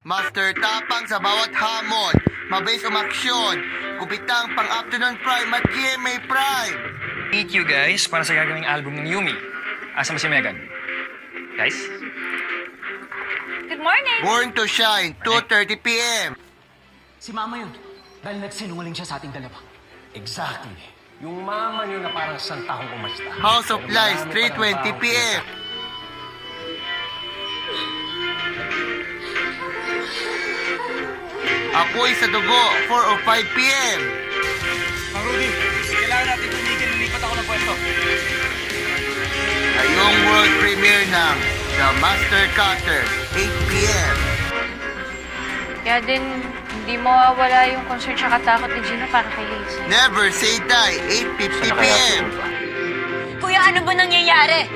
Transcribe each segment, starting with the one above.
Master tapang sa bawat hamon, mabilis umaksyon, kupitang pang-afternoon prime at GMA Prime. Meet you guys para sa gagawing album ng Yumi. Asa mo si Megan? Guys? Good morning! Born to Shine, 2:30 p.m. Si Mama yun. Dahil nagsinungaling siya sa ating dalawa. Exactly. Yung mama niyo na parang santahong umasta. House of Lies, 3:20 p.m. Apoy sa Dugo, 4 or 5 p.m. Mang Rudy, kailangan natin tumigil. Lilipat ako ng pwesto. Ngayong world premiere ng The Master Cutter, 8 p.m. Kaya din, hindi mawawala yung concern tsaka takot ni Gino para kay Lacey. Never Say Die, 8:50 p.m. Kuya, ano ba nangyayari?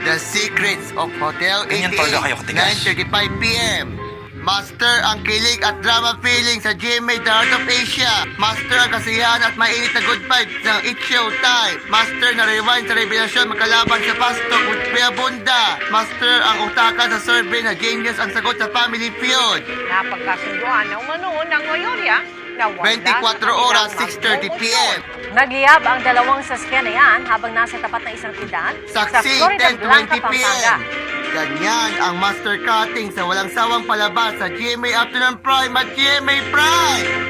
The Secrets of Hotel Ganyan 88, talaga kayo katigas. 9:35 p.m. Master ang kilig at drama feeling sa GMA The Heart of Asia. Master ang kasiyahan at mainit na good vibes ng It's Showtime. Master na rewind sa revelasyon magkalaban sa pastok with Kuya Bunda. Master ang utakan sa survey na genius ang sagot sa Family Feud. Napagkasunduan ng manoon ng Mayorya na wala 24 oras, 6:30 p.m. Nagliyab ang dalawang sasakyan na yan habang nasa tapat ng isang tindahan sa Saksi, Florida Blanca, 10:20 p.m. Pampanga. Ganyan ang master cutting sa walang sawang palabas sa GMA Afternoon Prime at GMA Prime.